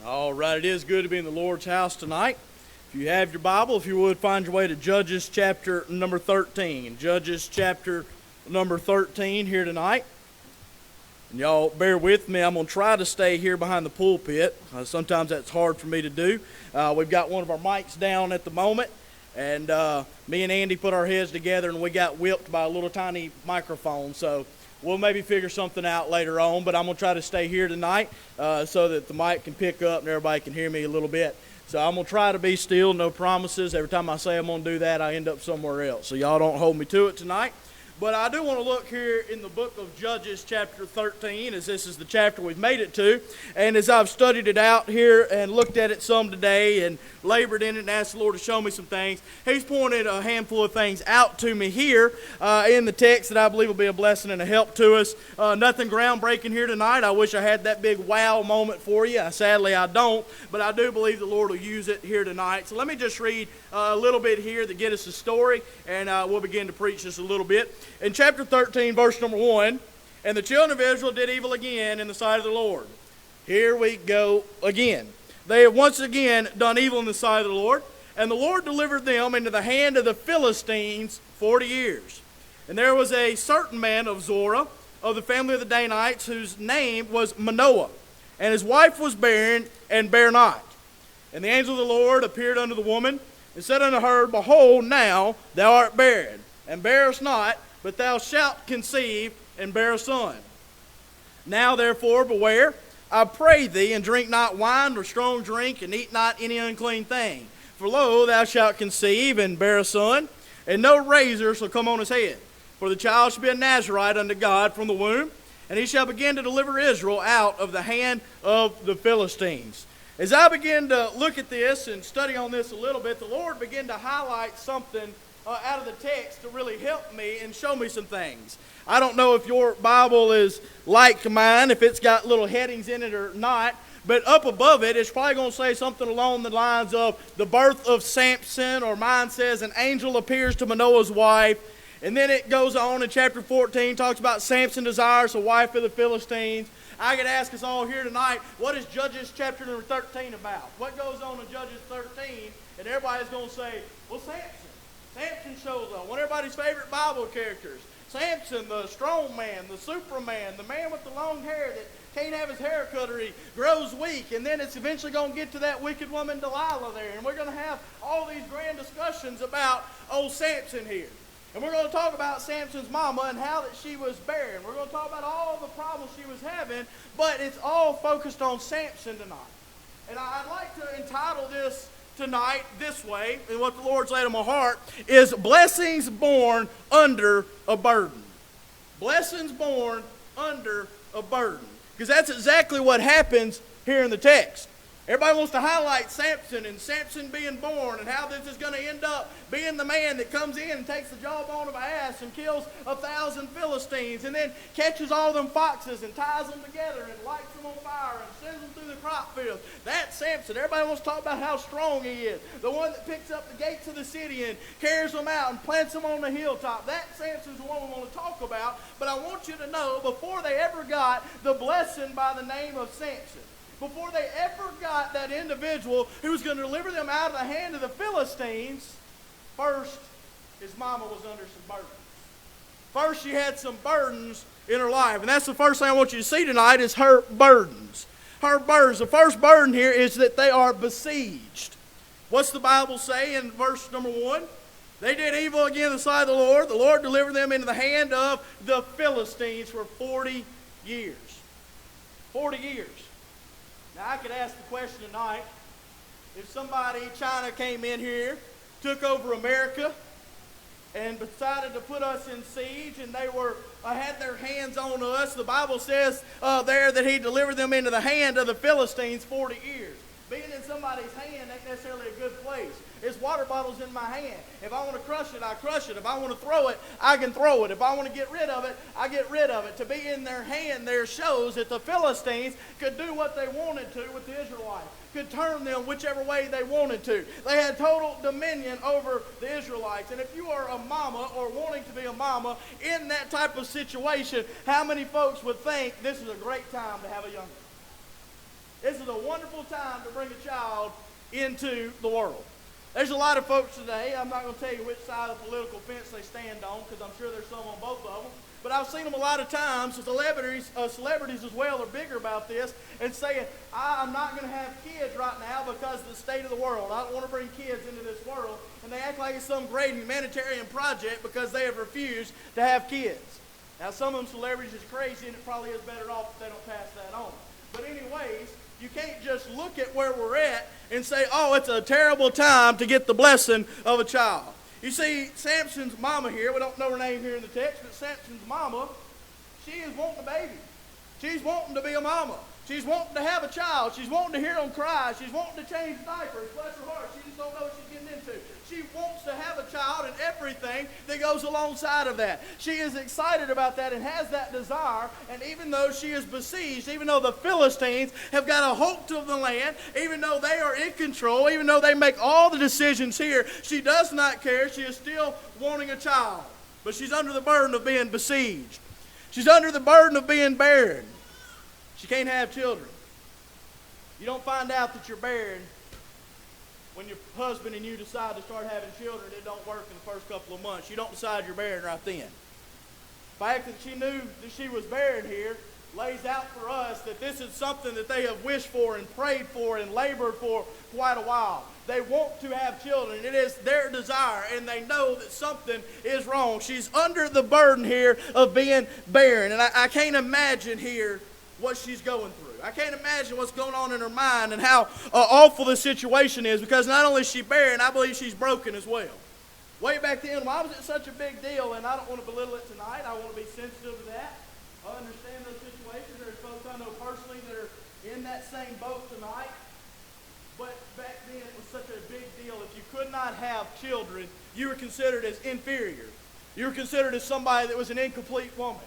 All right, it is good to be in the Lord's house tonight. If you have your Bible, if you would, find your way to Judges chapter number 13. Judges chapter number 13 here tonight. And y'all bear with me. I'm going to try to stay here behind the pulpit. Sometimes that's hard for me to do. We've got one of our mics down at the moment. And me and Andy put our heads together and we got whipped by a little tiny microphone. So we'll maybe figure something out later on, but I'm going to try to stay here tonight so that the mic can pick up and everybody can hear me a little bit. So I'm going to try to be still, no promises. Every time I say I'm going to do that, I end up somewhere else. So y'all don't hold me to it tonight. But I do want to look here in the book of Judges chapter 13, as this is the chapter we've made it to. And as I've studied it out here and looked at it some today and labored in it and asked the Lord to show me some things, He's pointed a handful of things out to me here in the text that I believe will be a blessing and a help to us. Nothing groundbreaking here tonight. I wish I had that big wow moment for you. Sadly, I don't. But I do believe the Lord will use it here tonight. So let me just read a little bit here to get us a story, and we'll begin to preach just a little bit. In chapter 13, verse number 1, and the children of Israel did evil again in the sight of the Lord. Here we go again. They have once again done evil in the sight of the Lord, and the Lord delivered them into the hand of the Philistines 40 years. And there was a certain man of Zorah, of the family of the Danites, whose name was Manoah, and his wife was barren and bare not. And the angel of the Lord appeared unto the woman, and said unto her, Behold, now thou art barren, and bearest not, but thou shalt conceive and bear a son. Now therefore beware, I pray thee, and drink not wine nor strong drink, and eat not any unclean thing. For lo, thou shalt conceive and bear a son, and no razor shall come on his head. For the child shall be a Nazarite unto God from the womb, and he shall begin to deliver Israel out of the hand of the Philistines. As I begin to look at this and study on this a little bit, the Lord began to highlight something out of the text to really help me and show me some things. I don't know if your Bible is like mine, if it's got little headings in it or not, but up above it, it's probably going to say something along the lines of the birth of Samson, or mine says an angel appears to Manoah's wife. And then it goes on in chapter 14, talks about Samson desires a wife of the Philistines. I could ask us all here tonight, what is Judges chapter number 13 about? What goes on in Judges 13? And everybody's going to say, well, Samson. Samson shows up. One of everybody's favorite Bible characters. Samson, the strong man, the Superman, the man with the long hair that can't have his hair cut or he grows weak. And then it's eventually going to get to that wicked woman Delilah there. And we're going to have all these grand discussions about old Samson here. And we're going to talk about Samson's mama and how that she was barren. We're going to talk about all the problems she was having, but it's all focused on Samson tonight. And I'd like to entitle this tonight this way, and what the Lord's laid on my heart, is Blessings Born Under a Burden. Blessings born under a burden. Because that's exactly what happens here in the text. Everybody wants to highlight Samson and Samson being born and how this is going to end up being the man that comes in and takes the jawbone of an ass and kills 1,000 Philistines and then catches all them foxes and ties them together and lights them on fire and sends them through the crop field. That's Samson. Everybody wants to talk about how strong he is. The one that picks up the gates of the city and carries them out and plants them on the hilltop. That Samson's the one we want to talk about. But I want you to know, before they ever got the blessing by the name of Samson, before they ever got that individual who was going to deliver them out of the hand of the Philistines, first, his mama was under some burdens. First, she had some burdens in her life. And that's the first thing I want you to see tonight is her burdens. Her burdens. The first burden here is that they are besieged. What's the Bible say in verse number 1? They did evil again in the sight of the Lord. The Lord delivered them into the hand of the Philistines for 40 years. 40 years. Now, I could ask the question tonight, if somebody, China came in here, took over America, and decided to put us in siege, and they had their hands on us, the Bible says there that he delivered them into the hand of the Philistines 40 years. Being in somebody's hand ain't necessarily a good place. It's water bottles in my hand. If I want to crush it, I crush it. If I want to throw it, I can throw it. If I want to get rid of it, I get rid of it. To be in their hand there shows that the Philistines could do what they wanted to with the Israelites, could turn them whichever way they wanted to. They had total dominion over the Israelites. And if you are a mama or wanting to be a mama in that type of situation, how many folks would think this is a great time to have a youngster? This is is a wonderful time to bring a child into the world. There's a lot of folks today, I'm not going to tell you which side of the political fence they stand on, because I'm sure there's some on both of them, but I've seen them a lot of times, celebrities as well are bigger about this, and saying, I'm not going to have kids right now because of the state of the world. I don't want to bring kids into this world. And they act like it's some great humanitarian project because they have refused to have kids. Now, some of them celebrities is crazy, and it probably is better off if they don't pass that on. But anyways, you can't just look at where we're at and say, oh, it's a terrible time to get the blessing of a child. You see, Samson's mama here, we don't know her name here in the text, but Samson's mama, she is wanting a baby. She's wanting to be a mama. She's wanting to have a child. She's wanting to hear them cry. She's wanting to change diapers. Bless her heart. She just don't know what she's getting into. She wants to have a child and everything that goes alongside of that. She is excited about that and has that desire. And even though she is besieged, even though the Philistines have got a hold of the land, even though they are in control, even though they make all the decisions here, she does not care. She is still wanting a child. But she's under the burden of being besieged. She's under the burden of being barren. She can't have children. You don't find out that you're barren when your husband and you decide to start having children. It don't work in the first couple of months. You don't decide you're barren right then. The fact that she knew that she was barren here lays out for us that this is something that they have wished for and prayed for and labored for quite a while. They want to have children. It is their desire, and they know that something is wrong. She's under the burden here of being barren, and I can't imagine here what she's going through. I can't imagine what's going on in her mind and how awful the situation is, because not only is she barren, I believe she's broken as well. Way back then, why was it such a big deal? And I don't want to belittle it tonight. I want to be sensitive to that. I understand those situations. There's folks I know personally that are in that same boat tonight. But back then, it was such a big deal. If you could not have children, you were considered as inferior. You were considered as somebody that was an incomplete woman.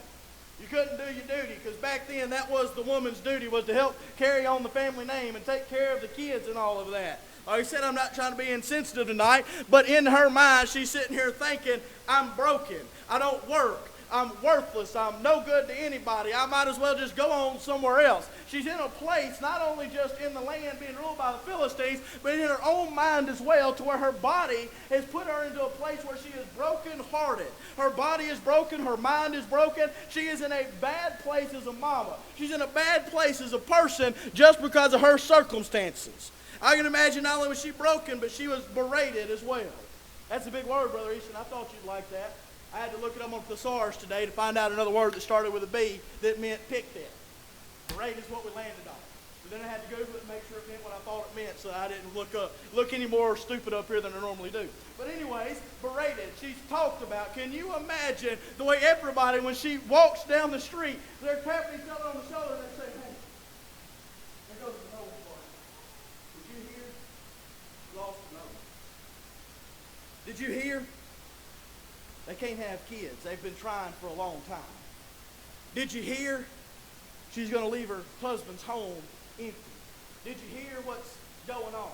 You couldn't do your duty, because back then that was the woman's duty, was to help carry on the family name and take care of the kids and all of that. Like I said, I'm not trying to be insensitive tonight, but in her mind, she's sitting here thinking, I'm broken. I don't work. I'm worthless. I'm no good to anybody. I might as well just go on somewhere else. She's in a place, not only just in the land being ruled by the Philistines, but in her own mind as well, to where her body has put her into a place where she is brokenhearted. Her body is broken. Her mind is broken. She is in a bad place as a mama. She's in a bad place as a person just because of her circumstances. I can imagine not only was she broken, but she was berated as well. That's a big word, Brother Easton. I thought you'd like that. I had to look it up on thesaurus today to find out another word that started with a B that meant picked at. Berate is what we landed on. But then I had to Google it and make sure it meant what I thought it meant, so I didn't look any more stupid up here than I normally do. But anyways, berated. She's talked about. Can you imagine the way everybody, when she walks down the street, they're tapping each other on the shoulder and they say, hey, there goes the nose part. Did you hear? Lost the nose. Did you hear? They can't have kids. They've been trying for a long time. Did you hear? She's going to leave her husband's home empty. Did you hear what's going on?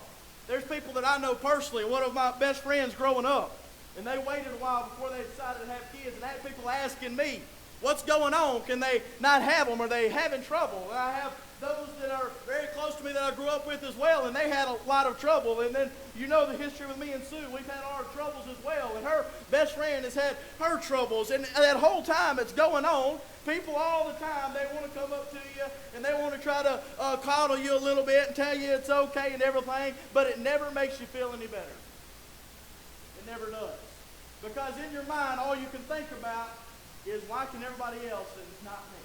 There's people that I know personally, one of my best friends growing up, and they waited a while before they decided to have kids, and I had people asking me, what's going on? Can they not have them? Are they having trouble? And I have those that are very close to me that I grew up with as well, and they had a lot of trouble. And then you know the history with me and Sue. We've had our troubles as well, and her best friend has had her troubles. And that whole time it's going on, people all the time, they want to come up to you, and they want to try to coddle you a little bit and tell you it's okay and everything, but it never makes you feel any better. It never does. Because in your mind, all you can think about is, why can everybody else and it's not me?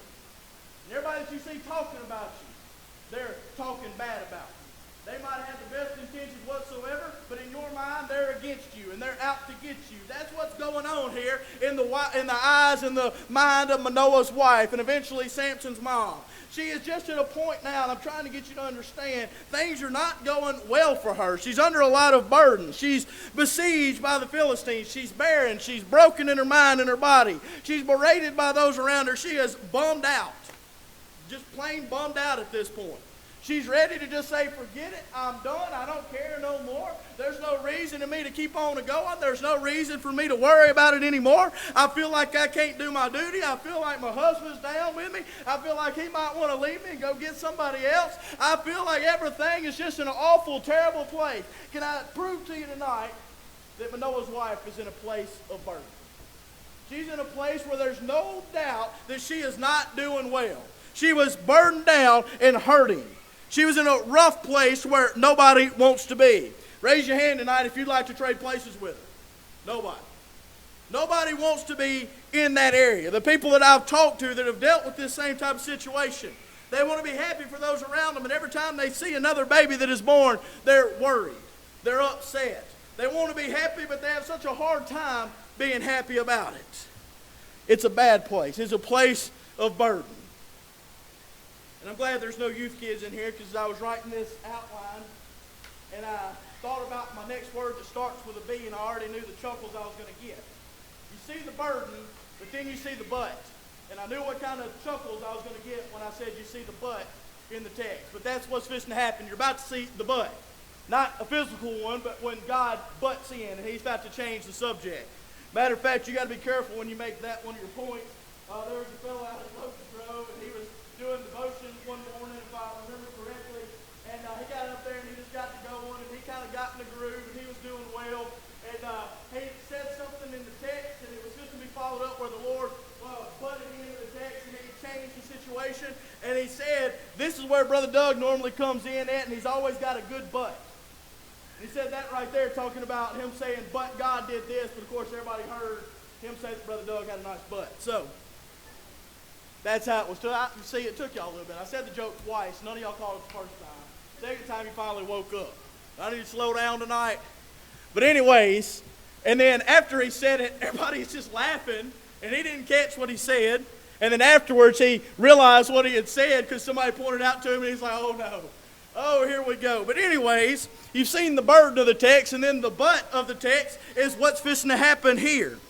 And everybody that you see talking about you, they're talking bad about you. They might have the best intentions whatsoever, but in your mind, they're against you, and they're out to get you. That's what's going on here in the eyes and the mind of Manoah's wife, and eventually Samson's mom. She is just at a point now, and I'm trying to get you to understand, things are not going well for her. She's under a lot of burden. She's besieged by the Philistines. She's barren. She's broken in her mind and her body. She's berated by those around her. She is bummed out. Just plain bummed out at this point. She's ready to just say, forget it, I'm done, I don't care no more. There's no reason in me to keep on going. There's no reason for me to worry about it anymore. I feel like I can't do my duty. I feel like my husband's down with me. I feel like he might want to leave me and go get somebody else. I feel like everything is just in an awful, terrible place. Can I prove to you tonight that Manoah's wife is in a place of burden? She's in a place where there's no doubt that she is not doing well. She was burdened down and hurting. She was in a rough place where nobody wants to be. Raise your hand tonight if you'd like to trade places with her. Nobody. Nobody wants to be in that area. The people that I've talked to that have dealt with this same type of situation, they want to be happy for those around them, and every time they see another baby that is born, they're worried. They're upset. They want to be happy, but they have such a hard time being happy about it. It's a bad place. It's a place of burden. And I'm glad there's no youth kids in here, because as I was writing this outline, and I thought about my next word that starts with a B, and I already knew the chuckles I was going to get. You see the burden, but then you see the but. And I knew what kind of chuckles I was going to get when I said you see the but in the text. But that's what's fixing to happen. You're about to see the but. Not a physical one, but when God butts in, and he's about to change the subject. Matter of fact, you got to be careful when you make that one of your points. There was a fellow out at Locust Grove, and he was doing devotions one morning, if I remember correctly, and he got up there and he just got to going, and he kind of got in the groove, and he was doing well, and he said something in the text, and it was just to be followed up where the Lord butted into the text, and he changed the situation, and he said, this is where Brother Doug normally comes in at, and he's always got a good but. And he said that right there, talking about him saying, but God did this, but of course everybody heard him say that Brother Doug had a nice butt. So, that's how it was. See, it took y'all a little bit. I said the joke twice. None of y'all caught it the first time. Second time, you finally woke up. I need to slow down tonight. But anyways, and then after he said it, everybody's just laughing, and he didn't catch what he said. And then afterwards, he realized what he had said because somebody pointed out to him, and he's like, oh, no. Oh, here we go. But anyways, you've seen the burden of the text, and then the but of the text is what's fixing to happen here.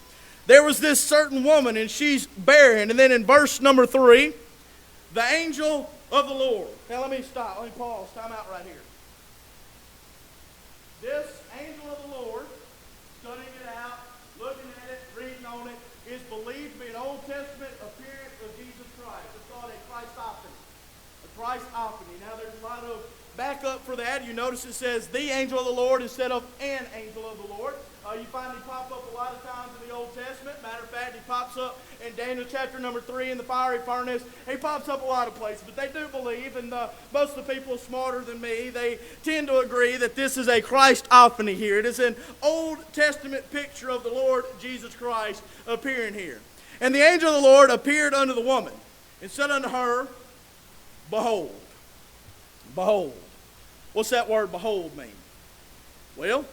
There was this certain woman, and she's barren. And then in verse number 3, the angel of the Lord. Now let me stop. Let me pause. Time out right here. This angel of the Lord, studying it out, looking at it, reading on it, is believed to be an Old Testament appearance of Jesus Christ. It's called a Christophany. A Christophany. Now there's a lot of backup for that. You notice it says the angel of the Lord instead of an angel of the Lord. You find him pop up a lot of times in the Old Testament. Matter of fact, he pops up in Daniel chapter number 3 in the fiery furnace. He pops up a lot of places. But they do believe, and most of the people smarter than me, they tend to agree that this is a Christophany here. It is an Old Testament picture of the Lord Jesus Christ appearing here. And the angel of the Lord appeared unto the woman and said unto her, behold. Behold. What's that word behold mean? Well,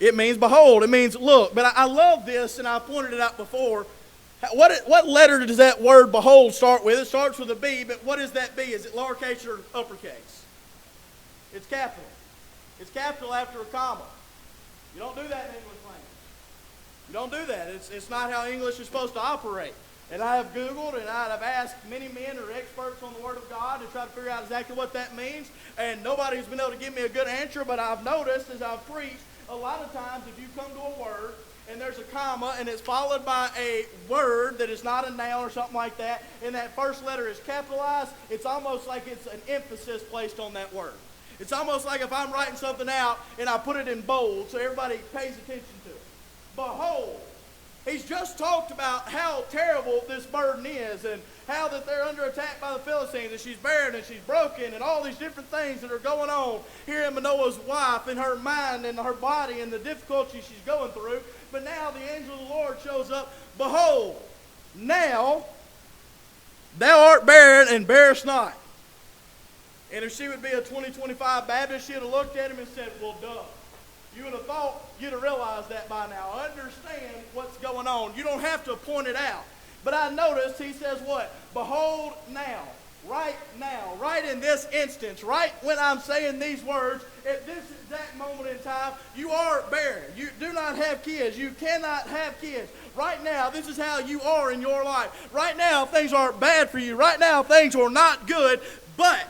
it means behold. It means look. But I love this, and I pointed it out before. What letter does that word behold start with? It starts with a B, but what is that B? Is it lowercase or uppercase? It's capital. It's capital after a comma. You don't do that in English language. You don't do that. It's not how English is supposed to operate. And I have Googled and I have asked many men who are experts on the Word of God to try to figure out exactly what that means. And nobody's been able to give me a good answer, but I've noticed as I've preached, a lot of times if you come to a word and there's a comma and it's followed by a word that is not a noun or something like that, and that first letter is capitalized, it's almost like it's an emphasis placed on that word. It's almost like if I'm writing something out and I put it in bold so everybody pays attention to it. Behold. He's just talked about how terrible this burden is and how that they're under attack by the Philistines and she's barren and she's broken and all these different things that are going on here in Manoah's wife and her mind and her body and the difficulty she's going through. But now the angel of the Lord shows up. Behold, now thou art barren and bearest not. And if she would be a 2025 Baptist, she'd have looked at him and said, well, duh. You would have thought you'd have realized that by now. Understand what's going on. You don't have to point it out. But I noticed he says what? Behold now. Right in this instance, right when I'm saying these words, at this exact moment in time, you are barren. You do not have kids. You cannot have kids. Right now, this is how you are in your life. Right now, things are bad for you. Right now, things are not good. But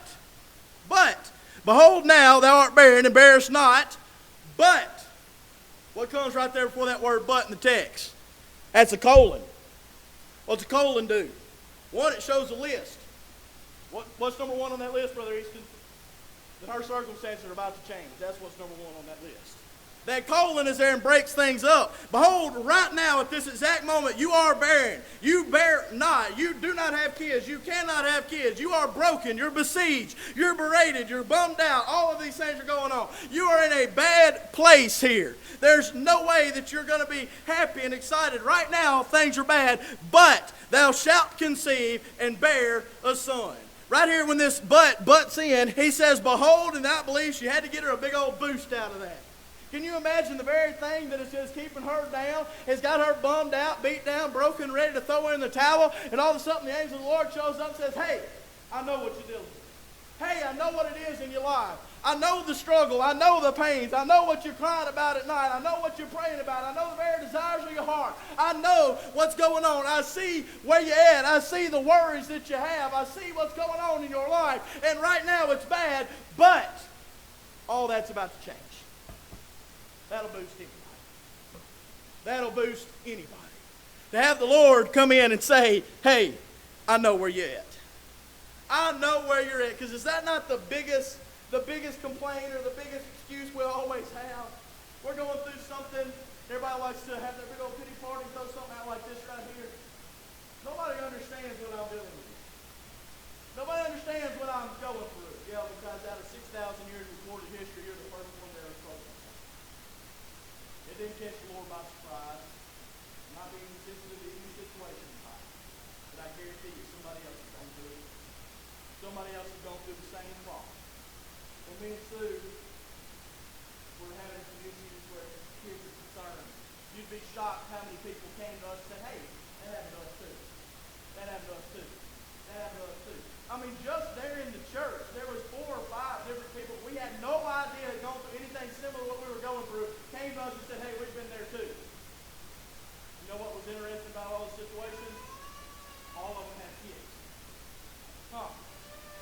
But, behold now, thou art barren, and bearest not. But, what comes right there before that word but in the text? That's a colon. What's a colon do? One, it shows a list. What's number one on that list, Brother Easton? That her circumstances are about to change. That's what's number one on that list. That colon is there and breaks things up. Behold, right now, at this exact moment, you are barren. You bear not. You do not have kids. You cannot have kids. You are broken. You're besieged. You're berated. You're bummed out. All of these things are going on. You are in a bad place here. There's no way that you're going to be happy and excited. Right now, things are bad. But thou shalt conceive and bear a son. Right here, when this butts in, he says, behold, and thou believest. You had to get her a big old boost out of that. Can you imagine the very thing that is just keeping her down, has got her bummed out, beat down, broken, ready to throw her in the towel, and all of a sudden the angel of the Lord shows up and says, hey, I know what you're dealing with. Hey, I know what it is in your life. I know the struggle. I know the pains. I know what you're crying about at night. I know what you're praying about. I know the very desires of your heart. I know what's going on. I see where you're at. I see the worries that you have. I see what's going on in your life. And right now it's bad, but all that's about to change. That'll boost anybody. That'll boost anybody. To have the Lord come in and say, hey, I know where you're at. I know where you're at. Because is that not the biggest complaint or the biggest excuse we'll always have? We're going through something. Everybody likes to have their big old pity party and throw something out like this right here. Nobody understands what I'm dealing with. Nobody understands what I'm going through. Yeah, because out of 6,000 years of recorded history, you're the first one there to trouble. It didn't catch the Lord by surprise. I'm not being insensitive to any situation in life. But I guarantee you somebody else is going through it. Somebody else is going through the same problem. When me and Sue were having some issues where kids are concerned, you'd be shocked how many people came to us and said, hey, that happened to us too. That happened to us too. That happened to us too. I mean, just there in the church, there was 4 or 5 different people. We had no idea had gone through anything similar to what we were going through. Came to us and said, hey, we've been there too. You know what was interesting about all the situations? All of them had kids.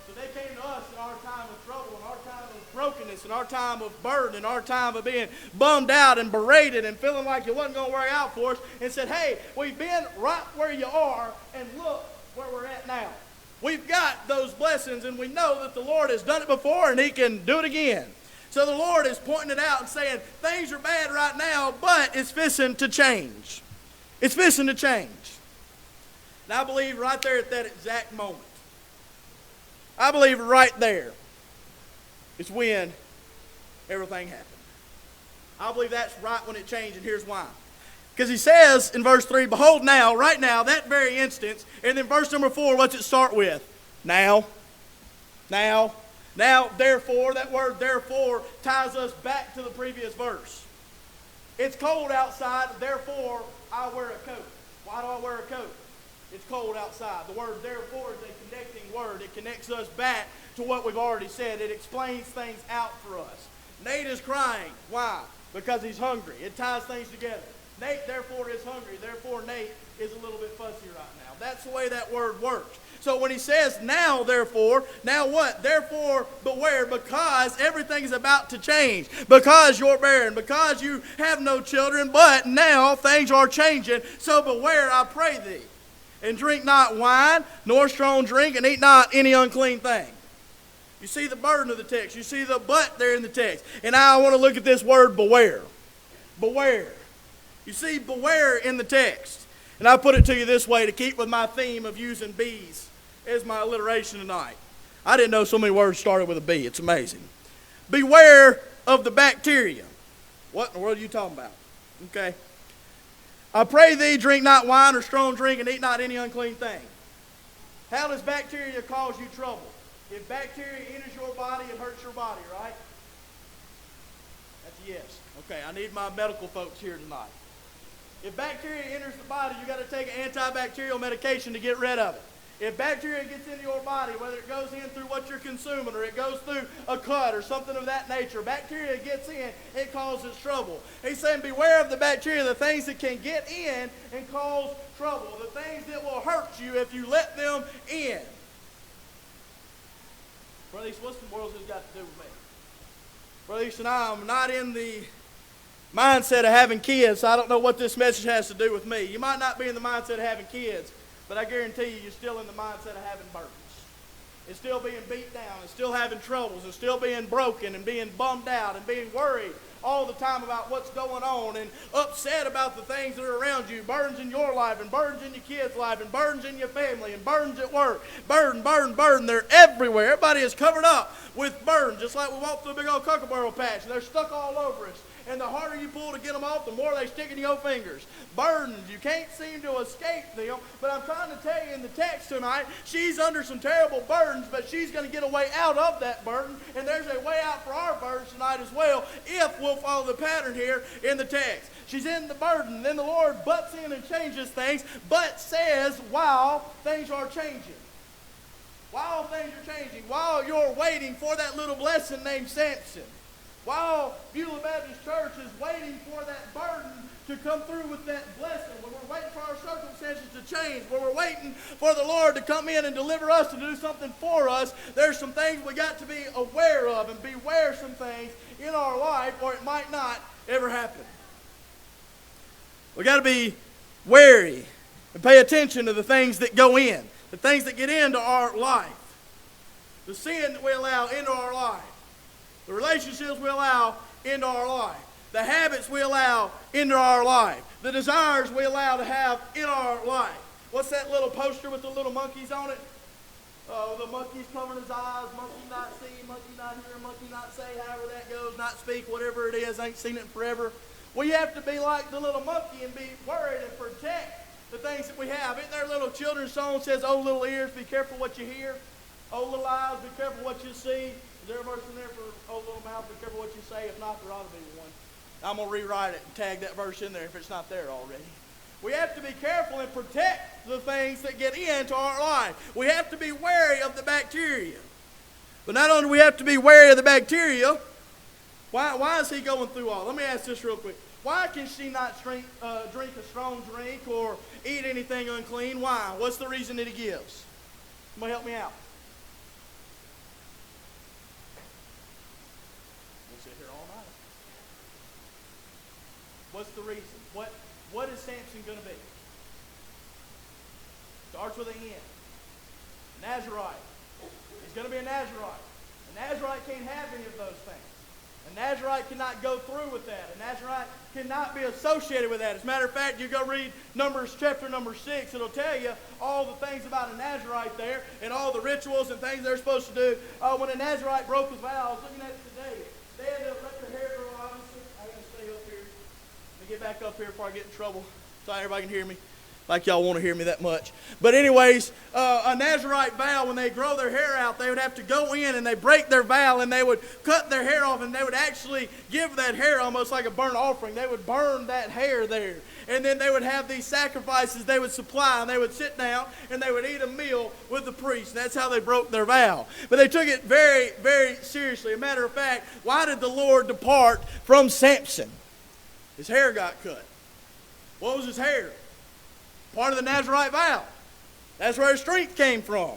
So they came to us in our time of trouble, in our time of brokenness, in our time of burden, in our time of being bummed out and berated and feeling like it wasn't going to work out for us, and said, hey, we've been right where you are, and look where we're at now. We've got those blessings, and we know that the Lord has done it before, and he can do it again. So the Lord is pointing it out and saying, things are bad right now, but it's fixing to change. It's fixing to change. And I believe right there at that exact moment, I believe right there is when everything happened. I believe that's right when it changed, and here's why. Because he says in verse 3, behold now, right now, that very instance, and then verse number 4, what's it start with? Now, therefore, that word therefore ties us back to the previous verse. It's cold outside, therefore I wear a coat. Why do I wear a coat? It's cold outside. The word therefore is a connecting word. It connects us back to what we've already said. It explains things out for us. Nate is crying. Why? Because he's hungry. It ties things together. Nate, therefore, is hungry. Therefore, Nate is a little bit fuzzy right now. That's the way that word works. So when he says now, therefore, now what? Therefore, beware, because everything is about to change. Because you're barren. Because you have no children. But now things are changing. So beware, I pray thee. And drink not wine, nor strong drink, and eat not any unclean thing. You see the burden of the text. You see the but there in the text. And now I want to look at this word beware. Beware. You see beware in the text. And I put it to you this way to keep with my theme of using bees as my alliteration tonight. I didn't know so many words started with a B. It's amazing. Beware of the bacteria. What in the world are you talking about? Okay. I pray thee, drink not wine or strong drink, and eat not any unclean thing. How does bacteria cause you trouble? If bacteria enters your body, it hurts your body, right? That's a yes. Okay, I need my medical folks here tonight. If bacteria enters the body, you got to take an antibacterial medication to get rid of it. If bacteria gets into your body, whether it goes in through what you're consuming or it goes through a cut or something of that nature, bacteria gets in, it causes trouble. He's saying beware of the bacteria, the things that can get in and cause trouble, the things that will hurt you if you let them in. Brother Easton, what's the world has got to do with me? Brother Easton, I'm not in the mindset of having kids, so I don't know what this message has to do with me. You might not be in the mindset of having kids, but I guarantee you, you're still in the mindset of having burdens. It's still being beat down, and still having troubles, and still being broken, and being bummed out, and being worried all the time about what's going on, and upset about the things that are around you. Burdens in your life, and burdens in your kids' life, and burdens in your family, and burdens at work. Burden. They're everywhere. Everybody is covered up with burdens, just like we walk through a big old kookaburra patch, and they're stuck all over us. And the harder you pull to get them off, the more they stick in your fingers. Burdens, you can't seem to escape them. But I'm trying to tell you in the text tonight, she's under some terrible burdens, but she's going to get a way out of that burden. And there's a way out for our burdens tonight as well, if we'll follow the pattern here in the text. She's in the burden, and then the Lord butts in and changes things, but says while things are changing. While things are changing, while you're waiting for that little blessing named Samson. While Beulah Baptist Church is waiting for that burden to come through with that blessing, when we're waiting for our circumstances to change, when we're waiting for the Lord to come in and deliver us, to do something for us, there's some things we got to be aware of and beware some things in our life, or it might not ever happen. We got to be wary and pay attention to the things that go in, the things that get into our life, the sin that we allow into our life. The relationships we allow into our life. The habits we allow into our life. The desires we allow to have in our life. What's that little poster with the little monkeys on it? The monkey's covering his eyes, monkey not see, monkey not hear, monkey not say, however that goes, not speak, whatever it is. I ain't seen it in forever. We have to be like the little monkey and be worried and protect the things that we have. Isn't there a little children's song that says, "Oh, little ears, be careful what you hear. Oh, little eyes, be careful what you see." Is there a verse in there for "Oh, little mouth, be careful what you say"? If not, there ought to be one. I'm going to rewrite it and tag that verse in there if it's not there already. We have to be careful and protect the things that get into our life. We have to be wary of the bacteria. But not only do we have to be wary of the bacteria, why is he going through all? Let me ask this real quick. Why can she not drink a strong drink or eat anything unclean? Why? What's the reason that he gives? Somebody help me out. What's the reason? What is Samson going to be? Starts with an N. Nazarite. He's going to be a Nazarite. A Nazarite can't have any of those things. A Nazarite cannot go through with that. A Nazarite cannot be associated with that. As a matter of fact, you go read Numbers chapter number 6. It'll tell you all the things about a Nazarite there and all the rituals and things they're supposed to do. When a Nazarite broke his vow, I was looking at it today. They had to let their hair grow, obviously. I got to stay up here. Let me get back up here before I get in trouble so everybody can hear me. Like y'all want to hear me that much. But anyways, a Nazarite vow, when they grow their hair out, they would have to go in and they break their vow and they would cut their hair off and they would actually give that hair almost like a burnt offering. They would burn that hair there. And then they would have these sacrifices they would supply and they would sit down and they would eat a meal with the priest. That's how they broke their vow. But they took it very, very seriously. As a matter of fact, why did the Lord depart from Samson? His hair got cut. What was his hair? Part of the Nazarite vow. That's where his strength came from.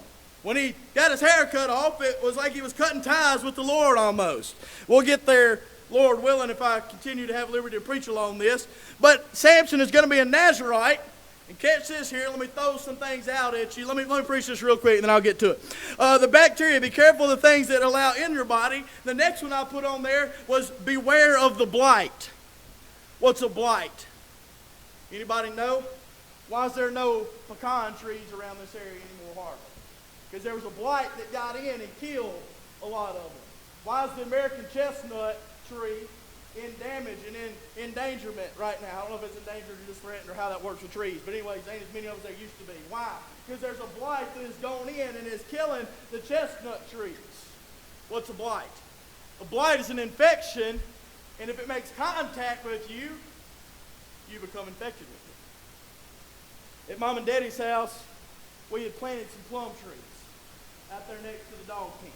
When he got his hair cut off, it was like he was cutting ties with the Lord almost. We'll get there, Lord willing, if I continue to have liberty to preach along this. But Samson is going to be a Nazarite. And catch this here. Let me throw some things out at you. Let me preach this real quick, and then I'll get to it. The bacteria, be careful of the things that allow in your body. The next one I put on there was beware of the blight. What's a blight? Anybody know? Why is there no pecan trees around this area anymore, hardly? Because there was a blight that got in and killed a lot of them. Why is the American chestnut tree in damage and in endangerment right now? I don't know if it's endangered or just threatened or how that works with trees. But anyways, there ain't as many of them as there used to be. Why? Because there's a blight that is going in and is killing the chestnut trees. What's a blight? A blight is an infection, and if it makes contact with you, you become infected with it. At Mom and Daddy's house, we had planted some plum trees out there next to the dog pens.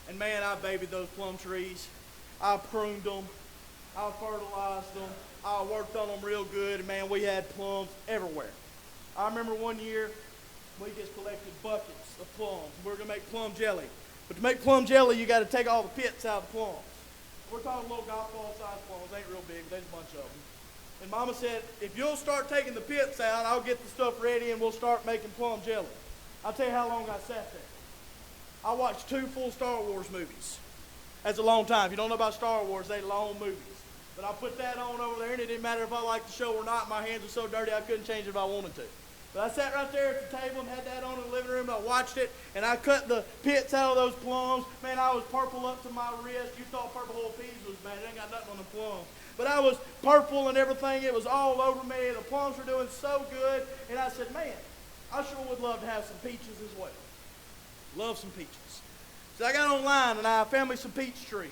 And man, I babied those plum trees. I pruned them. I fertilized them. I worked on them real good. And man, we had plums everywhere. I remember one year, we just collected buckets of plums. We were going to make plum jelly. But to make plum jelly, you got to take all the pits out of the plums. We're talking little golf ball sized plums. They ain't real big, but there's a bunch of them. And Mama said, if you'll start taking the pits out, I'll get the stuff ready and we'll start making plum jelly. I'll tell you how long I sat there. I watched 2 full Star Wars movies. That's a long time. If you don't know about Star Wars, they're long movies. But I put that on over there, and it didn't matter if I liked the show or not. My hands were so dirty I couldn't change it if I wanted to. But I sat right there at the table and had that on in the living room. I watched it, and I cut the pits out of those plums. Man, I was purple up to my wrist. You thought purple whole peas was bad. It ain't got nothing on the plums. But I was purple and everything. It was all over me. The plums were doing so good. And I said, man, I sure would love to have some peaches as well. Love some peaches. So I got online, and I found me some peach trees.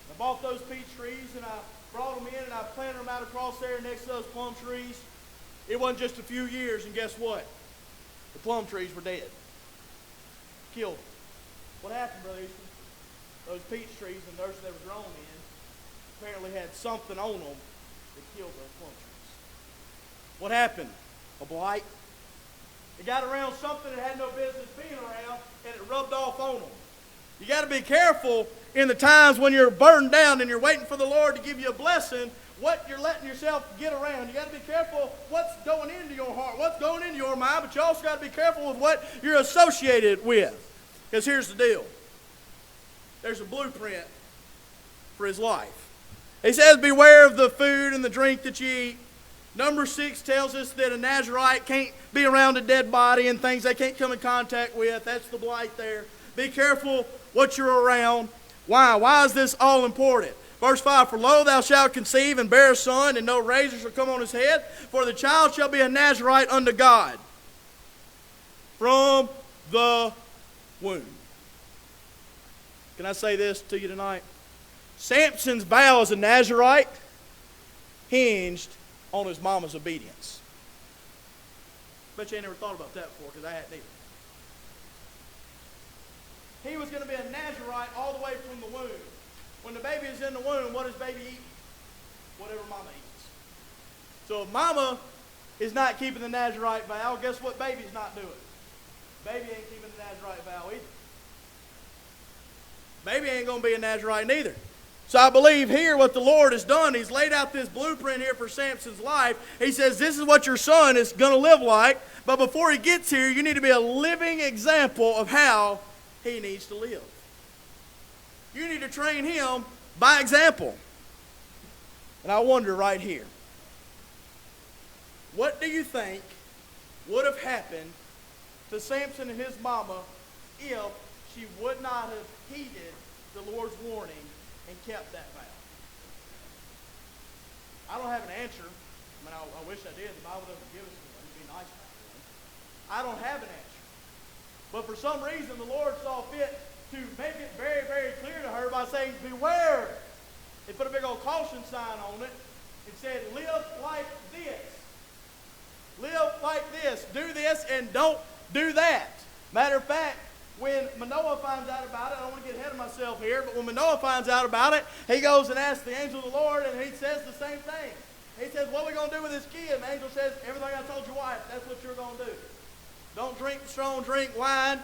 I bought those peach trees, and I brought them in, and I planted them out across there next to those plum trees. It wasn't just a few years, and guess what? The plum trees were dead. Killed them. What happened, Brother Easton? Those peach trees and those they were grown in apparently had something on them that killed those plum trees. What happened? A blight. It got around something that had no business being around, and it rubbed off on them. You got to be careful in the times when you're burdened down and you're waiting for the Lord to give you a blessing, what you're letting yourself get around. You got to be careful what's going into your heart, what's going into your mind, but you also got to be careful with what you're associated with. Because here's the deal. There's a blueprint for his life. He says, beware of the food and the drink that you eat. Number 6 tells us that a Nazirite can't be around a dead body and things they can't come in contact with. That's the blight there. Be careful what you're around. Why? Why is this all important? Verse 5, for lo, thou shalt conceive and bear a son, and no razor shall come on his head, for the child shall be a Nazirite unto God from the womb. Can I say this to you tonight? Samson's vow as a Nazirite hinged on his mama's obedience. Bet you ain't never thought about that before, because I hadn't either. He was going to be a Nazirite all the way from the womb. When the baby is in the womb, what does baby eat? Whatever mama eats. So if mama is not keeping the Nazirite vow, guess what baby's not doing? Baby ain't keeping the Nazirite vow either. Baby ain't going to be a Nazirite neither. So I believe here what the Lord has done, he's laid out this blueprint here for Samson's life. He says this is what your son is going to live like, but before he gets here, you need to be a living example of how he needs to live. You need to train him by example. And I wonder right here, what do you think would have happened to Samson and his mama if she would not have heeded the Lord's warning and kept that vow? I don't have an answer. I mean, I wish I did. The Bible doesn't give us one. It'd be nice to have one. I don't have an answer. But for some reason, the Lord saw fit to make it very, very clear to her by saying, beware. They put a big old caution sign on it. It said, live like this. Live like this. Do this and don't do that. Matter of fact, when Manoah finds out about it, I don't want to get ahead of myself here, but when Manoah finds out about it, he goes and asks the angel of the Lord, and he says the same thing. He says, what are we going to do with this kid? And the angel says, everything I told your wife, that's what you're going to do. Don't drink strong drink wine.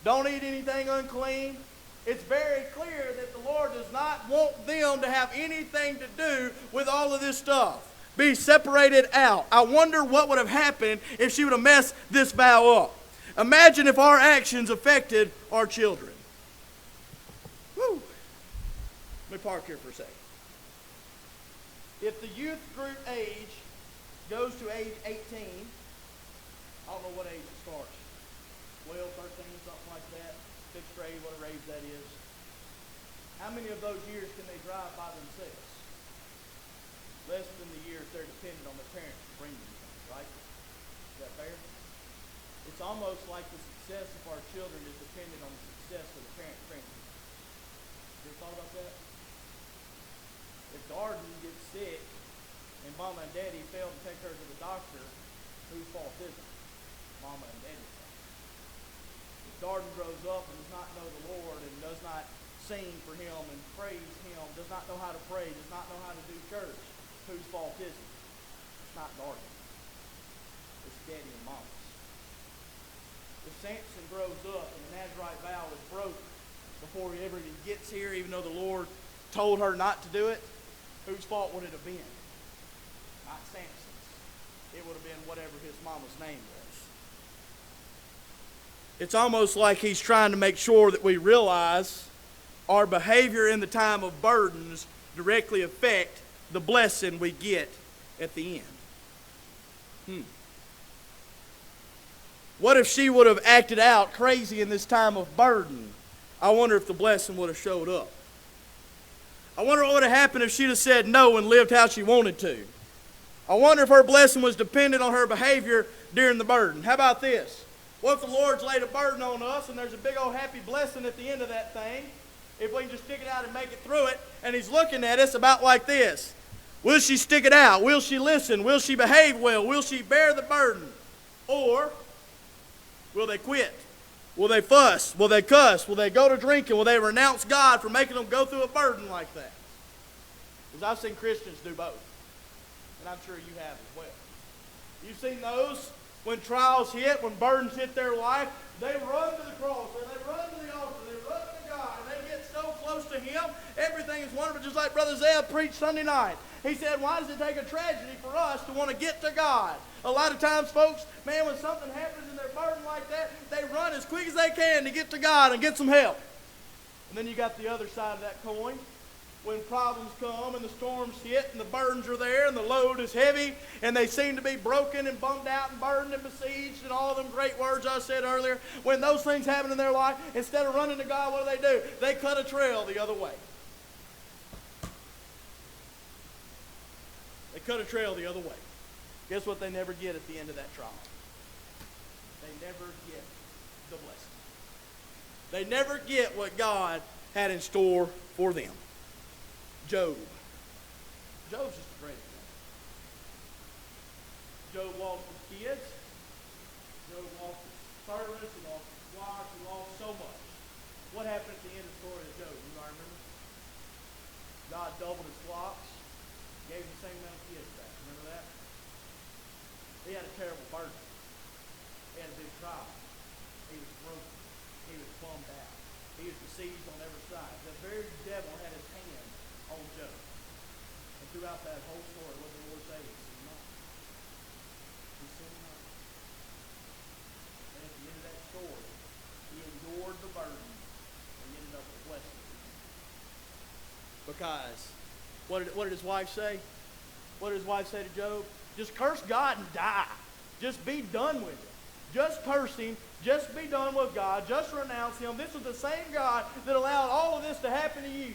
Don't eat anything unclean. It's very clear that the Lord does not want them to have anything to do with all of this stuff. Be separated out. I wonder what would have happened if she would have messed this vow up. Imagine if our actions affected our children. Woo. Let me park here for a second. If the youth group age goes to age 18, I don't know what age it starts. 12, 13, something like that. 6th grade, whatever age that is. How many of those years can they drive by themselves? Less than the years they're dependent on their parents to bring them, right? Is that fair? It's almost like the success of our children is dependent on the success of the parent training. You ever thought about that? If Garden gets sick and Mama and Daddy fail to take her to the doctor, whose fault is it? Mama and Daddy's fault. If Garden grows up and does not know the Lord and does not sing for Him and praise Him, does not know how to pray, does not know how to do church, whose fault is it? It's not Garden. It's Daddy and Mama's. if Samson grows up and the Nazarite vow is broken before he ever even gets here, even though the Lord told her not to do it, whose fault would it have been? Not Samson's. It would have been whatever his mama's name was. It's almost like he's trying to make sure that we realize our behavior in the time of burdens directly affect the blessing we get at the end. What if she would have acted out crazy in this time of burden? I wonder if the blessing would have showed up. I wonder what would have happened if she'd have said no and lived how she wanted to. I wonder if her blessing was dependent on her behavior during the burden. How about this? What if the Lord's laid a burden on us and there's a big old happy blessing at the end of that thing? If we can just stick it out and make it through it, and he's looking at us about like this. Will she stick it out? Will she listen? Will she behave well? Will she bear the burden? Or will they quit? Will they fuss? Will they cuss? Will they go to drinking? Will they renounce God for making them go through a burden like that? Because I've seen Christians do both. And I'm sure you have as well. You've seen those when trials hit, when burdens hit their life, they run to the cross, or they run to the altar, they run to God, and they get so close to Him, everything is wonderful, just like Brother Zeb preached Sunday night. He said, why does it take a tragedy for us to want to get to God? A lot of times, folks, man, when something happens and they're burdened like that, they run as quick as they can to get to God and get some help. And then you got the other side of that coin. When problems come and the storms hit and the burdens are there and the load is heavy and they seem to be broken and bummed out and burdened and besieged and all them great words I said earlier, when those things happen in their life, instead of running to God, what do? They cut a trail the other way. They cut a trail the other way. Guess what they never get at the end of that trial? They never get the blessing. They never get what God had in store for them. Job. Job's just a great example. Job lost his kids. Job lost his servants. He lost his flocks. He lost so much. What happened at the end of the story of Job? You guys remember? God doubled his flocks. Gave him the same amount of kids back. Remember that? He had a terrible burden. He had a big trial. He was broken. He was bummed out. He was besieged on every side. The very devil had his hand on Job. And throughout that whole story, what did the Lord say? He said, no. He said, no. And at the end of that story, he endured the burden and ended up with blessing. Because, what did his wife say? What did his wife say to Job? Just curse God and die. Just be done with it. Just curse Him. Just be done with God. Just renounce Him. This is the same God that allowed all of this to happen to you.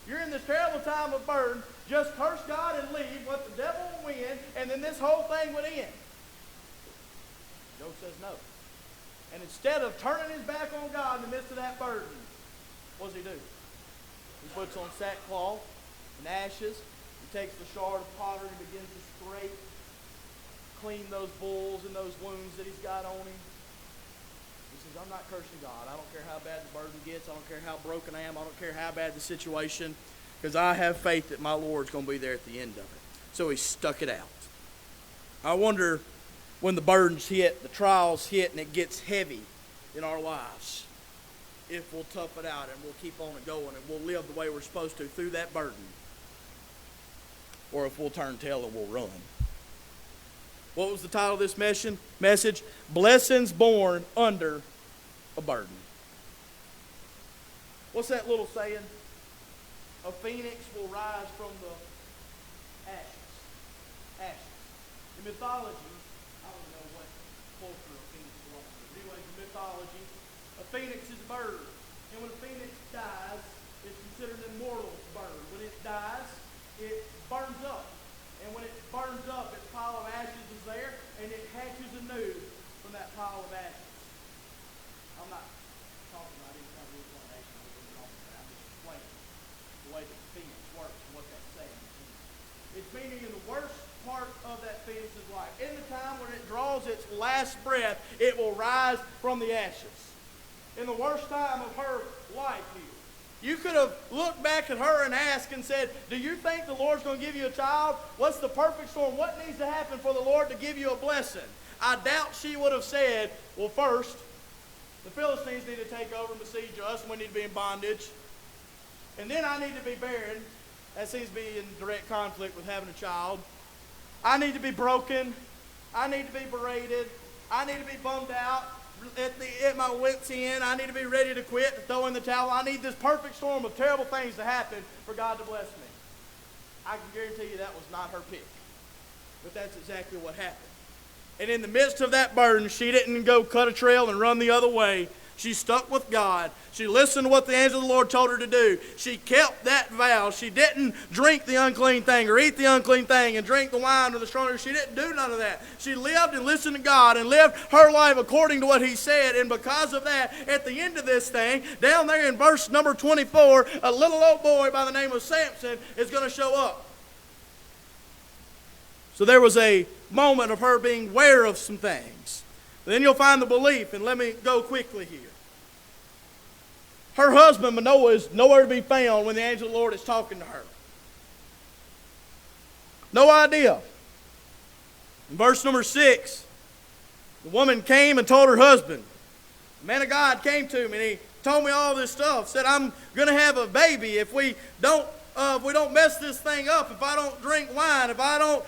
You're in this terrible time of burden. Just curse God and leave. Let the devil win, and then this whole thing would end. Job says no. And instead of turning his back on God in the midst of that burden, what does he do? He puts on sackcloth and ashes. He takes the shard of pottery and begins to scrape, clean those bulls and those wounds that he's got on him. He says, I'm not cursing God. I don't care how bad the burden gets. I don't care how broken I am. I don't care how bad the situation, because I have faith that my Lord's going to be there at the end of it. So he stuck it out. I wonder when the burdens hit, the trials hit, and it gets heavy in our lives, if we'll tough it out and we'll keep on it going and we'll live the way we're supposed to through that burden, or if we'll turn tail and we'll run. What was the title of this message? Blessings born under a burden. What's that little saying? A phoenix will rise from the ashes. Ashes. In mythology, I don't know what culture a phoenix belongs to. Anyway, in mythology, a phoenix is a bird. And when a phoenix dies, it's considered an immortal bird. When it dies, it burns up. And when it burns up, its pile of ashes is there, and it hatches anew from that pile of ashes. I'm not talking about any kind of reincarnation. I'm just explaining the way that the phoenix works and what that's saying. It's meaning in the worst part of that phoenix's life. In the time when it draws its last breath, it will rise from the ashes. In the worst time of her life here, you could have looked back at her and asked and said, do you think the Lord's going to give you a child? What's the perfect storm? What needs to happen for the Lord to give you a blessing? I doubt she would have said, well, first, The Philistines need to take over and besiege us, and we need to be in bondage. And then I need to be barren. That seems to be in direct conflict with having a child. I need to be broken. I need to be berated. I need to be bummed out at my wit's end. I need to be ready to quit, to throw in the towel. I need this perfect storm of terrible things to happen for God to bless me. I can guarantee you that was not her pick. But that's exactly what happened. And in the midst of that burden, she didn't go cut a trail and run the other way. She stuck with God. She listened to what the angel of the Lord told her to do. She kept that vow. She didn't drink the unclean thing or eat the unclean thing and drink the wine or the strong drink. She didn't do none of that. She lived and listened to God and lived her life according to what He said. And because of that, at the end of this thing, down there in verse number 24, a little old boy by the name of Samson is going to show up. So there was a moment of her being aware of some things. Then you'll find the belief, and let me go quickly here. Her husband, Manoah, is nowhere to be found when the angel of the Lord is talking to her. No idea. In verse number 6, the woman came and told her husband. The man of God came to me, and he told me all this stuff. Said, I'm going to have a baby if we don't mess this thing up, if I don't drink wine, if I don't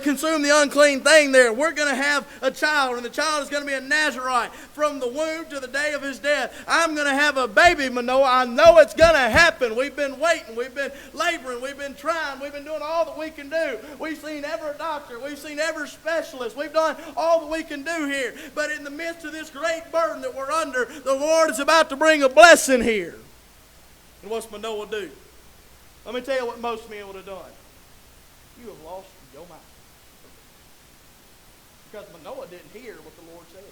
consume the unclean thing there, we're going to have a child, and the child is going to be a Nazarite from the womb to the day of his death. I'm going to have a baby, Manoah. I know it's going to happen. We've been waiting. We've been laboring. We've been trying. We've been doing all that we can do. We've seen every doctor. We've seen every specialist. We've done all that we can do here. But in the midst of this great burden that we're under, the Lord is about to bring a blessing here. And what's Manoah do? Let me tell you what most men would have done. You have lost your mind. Because Manoah didn't hear what the Lord said.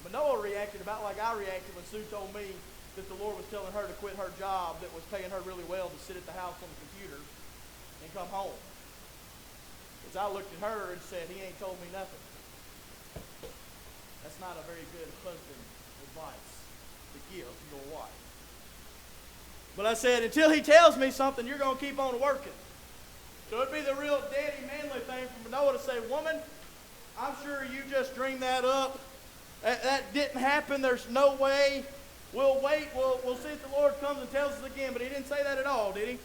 Manoah reacted about like I reacted when Sue told me that the Lord was telling her to quit her job that was paying her really well to sit at the house on the computer and come home. Because I looked at her and said, he ain't told me nothing. That's not a very good husband advice to give to your wife. But I said, until he tells me something, you're going to keep on working. So it'd be the real daddy manly thing for Manoah to say, woman, I'm sure you just dreamed that up. That didn't happen. There's no way. We'll wait. We'll see if the Lord comes and tells us again. But he didn't say that at all, did he?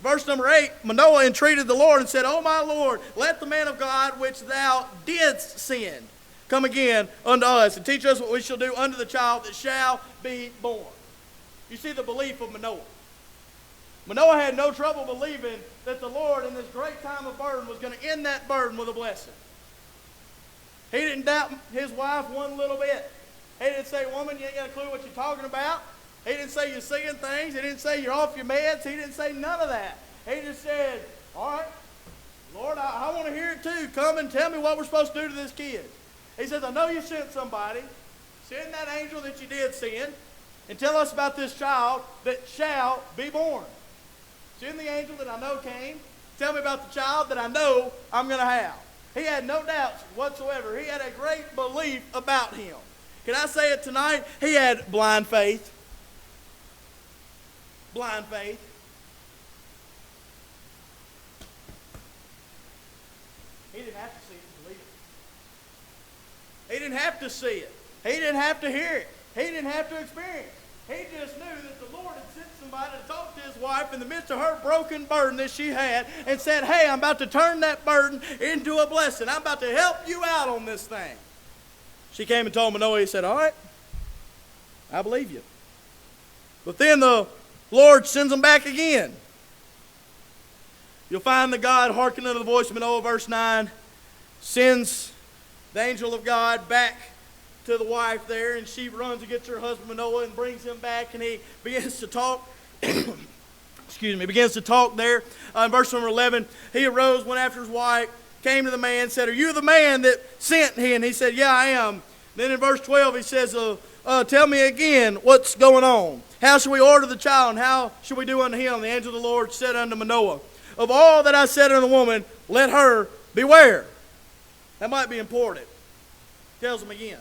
Verse number 8, Manoah entreated the Lord and said, O my Lord, let the man of God which thou didst send come again unto us and teach us what we shall do unto the child that shall be born. You see the belief of Manoah. Manoah had no trouble believing that the Lord in this great time of burden was going to end that burden with a blessing. He didn't doubt his wife one little bit. He didn't say, woman, you ain't got a clue what you're talking about. He didn't say you're seeing things. He didn't say you're off your meds. He didn't say none of that. He just said, all right, Lord, I want to hear it too. Come and tell me what we're supposed to do to this kid. He says, I know you sent somebody. Send that angel that you did send. And tell us about this child that shall be born. Send the angel that I know came. Tell me about the child that I know I'm going to have. He had no doubts whatsoever. He had a great belief about him. Can I say it tonight? He had blind faith. Blind faith. He didn't have to see it to believe it. He didn't have to see it. He didn't have to hear it. He didn't have to experience it. He just knew that the Lord had sent somebody to talk to his wife in the midst of her broken burden that she had and said, hey, I'm about to turn that burden into a blessing. I'm about to help you out on this thing. She came and told Manoah. He said, all right, I believe you. But then the Lord sends them back again. You'll find that God, hearkening unto the voice of Manoah, verse 9, sends the angel of God back to the wife there, and she runs and gets her husband Manoah and brings him back, and he begins to talk. Begins to talk there. In verse number 11, he arose, went after his wife, came to the man, said, are you the man that sent him? And he said, yeah, I am. Then in verse 12, he says, tell me again what's going on. How shall we order the child, and how shall we do unto him? And the angel of the Lord said unto Manoah, of all that I said unto the woman, let her beware. That might be important. Tells him again.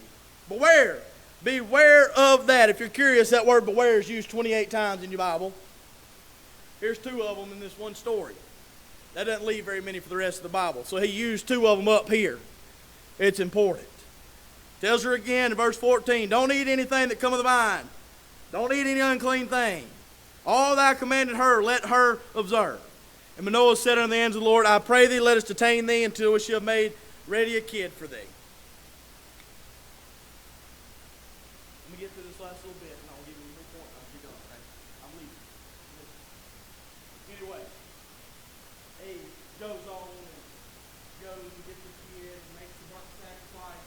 Beware. Beware of that. If you're curious, that word beware is used 28 times in your Bible. Here's 2 of them in this one story. That doesn't leave very many for the rest of the Bible. So he used 2 of them up here. It's important. Tells her again in verse 14, don't eat anything that cometh of the vine. Don't eat any unclean thing. All that I commanded her, let her observe. And Manoah said unto the angel of the Lord, I pray thee, let us detain thee until we shall have made ready a kid for thee. Let me get through this last little bit, and I'll give you a point. I'll be done, okay? I'm leaving. Anyway, he goes on and goes and gets the kid and makes the burnt sacrifice.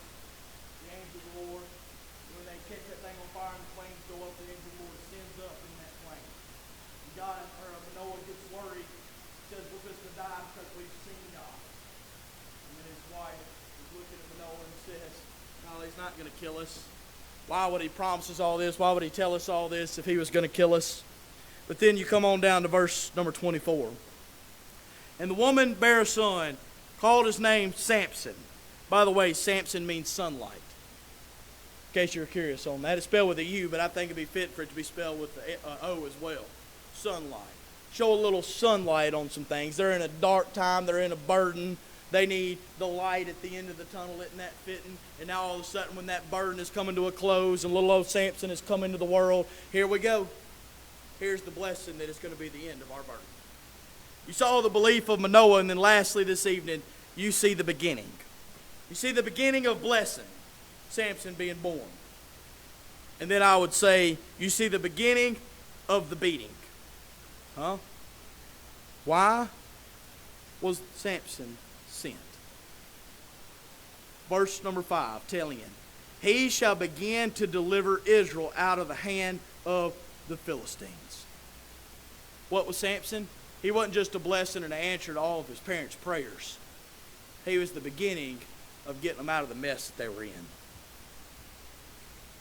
The angel of the Lord, when they catch that thing on fire and the flames go up, the angel of the Lord sends up in that flame. And Manoah gets worried. Says we're just going to die because we've seen God. And then his wife is looking at Manoah and says, no, he's not going to kill us. Why would he promise us all this? Why would he tell us all this if he was going to kill us? But then you come on down to verse number 24. And the woman bare a son, called his name Samson. By the way, Samson means sunlight. In case you're curious on that. It's spelled with a U, but I think it'd be fit for it to be spelled with the O as well. Sunlight. Show a little sunlight on some things. They're in a dark time. They're in a burden. They need the light at the end of the tunnel. Isn't that fitting? And now all of a sudden when that burden is coming to a close and little old Samson is coming to the world, here we go. Here's the blessing that is going to be the end of our burden. You saw the belief of Manoah, and then lastly this evening, you see the beginning. You see the beginning of blessing, Samson being born. And then I would say, you see the beginning of the beating. Huh? Why was Samson sent? Verse number 5, telling him, he shall begin to deliver Israel out of the hand of the Philistines. What was Samson? He wasn't just a blessing and an answer to all of his parents' prayers. He was the beginning of getting them out of the mess that they were in.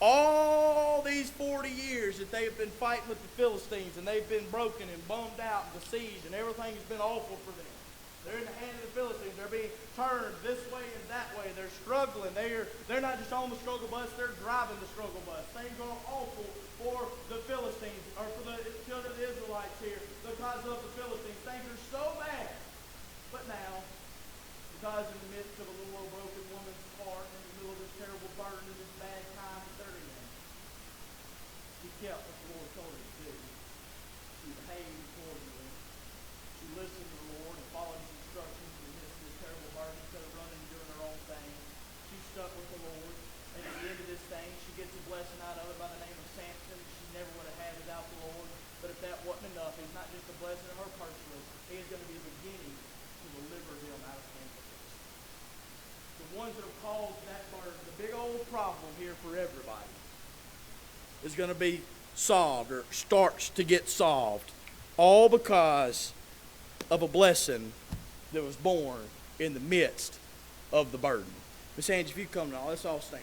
All these 40 years that they've been fighting with the Philistines, and they've been broken and bummed out and besieged, and everything has been awful for them. They're in the hand of the Philistines. They're being turned this way and that way. They're struggling. They're not just on the struggle bus, they're driving the struggle bus. Things are awful for the Philistines, or for the children of the Israelites here, because of the Philistines. Things are so bad. But now, because in the midst of a little old broken woman's heart, in the middle of this terrible burden and this bad time that they're in, she kept what the Lord told her to do. She behaved accordingly. She listened to the Lord and followed his instructions in the midst of this terrible burden instead of running and doing her own thing. She stuck with the Lord. And at the end of this thing, she gets a blessing out of it by the name of Samson. She never would have had without the Lord. But if that wasn't enough, he's not just a blessing of her personally. He is going to be a beginning to deliver them out of the hand of the Philistines. The ones that have caused that burden, the big old problem here for everybody, is going to be solved, or starts to get solved, all because of a blessing that was born in the midst of the burden. Miss Angie, if you come now, let's all stand.